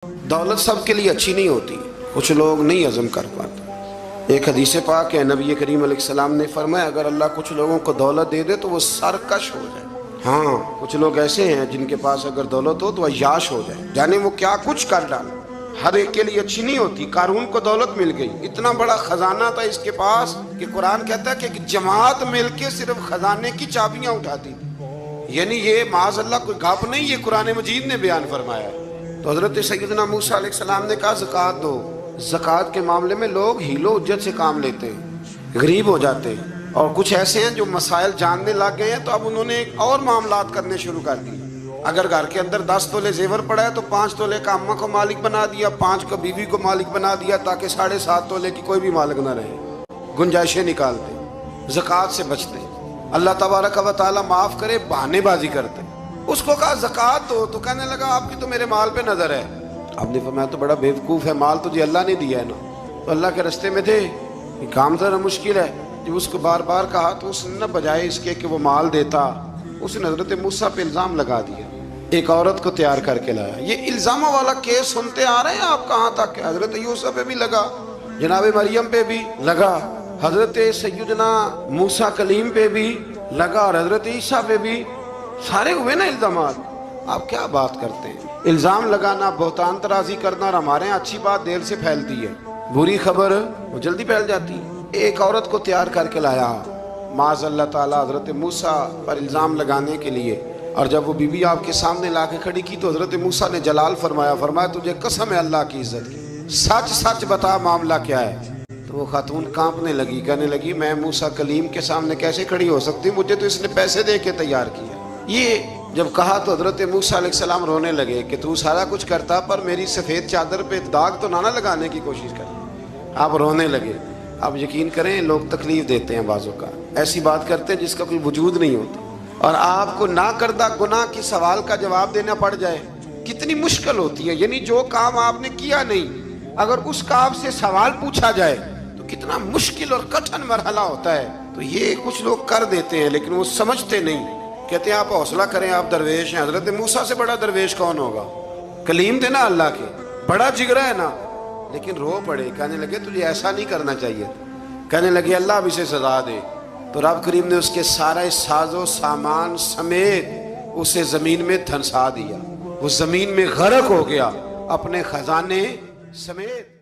دولت سب کے لیے اچھی نہیں ہوتی، کچھ لوگ نہیں ہضم کر پاتے۔ ایک حدیث پاک ہے، نبی کریم علیہ السلام نے فرمایا اگر اللہ کچھ لوگوں کو دولت دے دے تو وہ سرکش ہو جائے۔ ہاں، کچھ لوگ ایسے ہیں جن کے پاس اگر دولت ہو تو عیاش ہو جائے، جانے وہ کیا کچھ کر ڈالے۔ ہر ایک کے لیے اچھی نہیں ہوتی۔ قارون کو دولت مل گئی، اتنا بڑا خزانہ تھا اس کے پاس کہ قرآن کہتا ہے کہ ایک جماعت مل کے صرف خزانے کی چابیاں اٹھاتی تھی۔ یعنی یہ معاذ اللہ کوئی گپ نہیں، یہ قرآن مجید نے بیان فرمایا ہے۔ تو حضرت سیدنا موسیٰ علیہ السلام نے کہا زکوٰۃ دو۔ زکوٰۃ کے معاملے میں لوگ حیل و حجت سے کام لیتے ہیں، غریب ہو جاتے ہیں، اور کچھ ایسے ہیں جو مسائل جاننے لگ گئے ہیں تو اب انہوں نے اور معاملات کرنے شروع کر دیے۔ اگر گھر کے اندر 10 تولے زیور پڑا ہے تو 5 تولے کا اماں کو مالک بنا دیا، 5 کو بیوی کو مالک بنا دیا، تاکہ 7.5 تولے کی کوئی بھی مالک نہ رہے۔ گنجائشیں نکالتے، زکوٰۃ سے بچتے۔ اللہ تبارک و تعالیٰ معاف کرے، بہانے بازی کرتے۔ اس کو کہا زکوٰۃ دو تو کہنے لگا آپ کی تو میرے مال پہ نظر ہے۔ آپ نے فرمایا تو بڑا بیوقوف ہے، مال تجھے اللہ نے دیا ہے نا۔ تو اللہ کے رستے میں تھے، یہ کام ذرا مشکل ہے۔ جب اس کو بار بار کہا تو اس نے نہ بجائے اس کے کہ وہ مال دیتا، اس نے حضرت موسیٰ پہ الزام لگا دیا، ایک عورت کو تیار کر کے لایا۔ یہ الزاموں والا کیس سنتے آ رہے ہیں آپ کہاں تک؟ حضرت یوسف پہ بھی لگا، جناب مریم پہ بھی لگا، حضرت سیدنا موسیٰ کلیم پہ بھی لگا، اور حضرت عیسیٰ پہ بھی سارے ہوئے نا الزامات۔ آپ کیا بات کرتے ہیں؟ الزام لگانا، بہتان ترازی کرنا، اور ہمارے یہاں اچھی بات دیر سے پھیلتی ہے، بری خبر وہ جلدی پھیل جاتی ہے۔ ایک عورت کو تیار کر کے لایا معاذ اللہ تعالیٰ حضرت موسیٰ پر الزام لگانے کے لیے، اور جب وہ بی بی آپ کے سامنے لا کے کھڑی کی تو حضرت موسیٰ نے جلال فرمایا تجھے قسم ہے اللہ کی عزت کی، سچ سچ بتا معاملہ کیا ہے۔ تو وہ خاتون کانپنے لگی، کہنے لگی میں موسیٰ کلیم کے سامنے کیسے کھڑی ہو سکتی، مجھے تو اس نے پیسے دے کے تیار کیا۔ یہ جب کہا تو حضرت موسیٰ علیہ السلام رونے لگے کہ تو سارا کچھ کرتا پر میری سفید چادر پہ داغ تو نہ لگانے کی کوشش کر۔ آپ رونے لگے۔ آپ یقین کریں لوگ تکلیف دیتے ہیں، بعضوں کا ایسی بات کرتے ہیں جس کا کوئی وجود نہیں ہوتا، اور آپ کو نہ کردہ گناہ کی سوال کا جواب دینا پڑ جائے کتنی مشکل ہوتی ہے۔ یعنی جو کام آپ نے کیا نہیں، اگر اس کا آپ سے سوال پوچھا جائے تو کتنا مشکل اور کٹھن مرحلہ ہوتا ہے۔ تو یہ کچھ لوگ کر دیتے ہیں لیکن وہ سمجھتے نہیں، کہتے ہیں آپ حوصلہ کریں، آپ درویش ہیں۔ حضرت موسیٰ سے بڑا درویش کون ہوگا؟ کلیم تھے نا اللہ کے، بڑا جگرا ہے نا، لیکن رو پڑے، کہنے لگے تجھے ایسا نہیں کرنا چاہیے تھا۔ کہنے لگے اللہ اب اسے سزا دے۔ تو رب کریم نے اس کے سارے ساز و سامان سمیت اسے زمین میں دھنسا دیا، وہ زمین میں غرق ہو گیا اپنے خزانے سمیت۔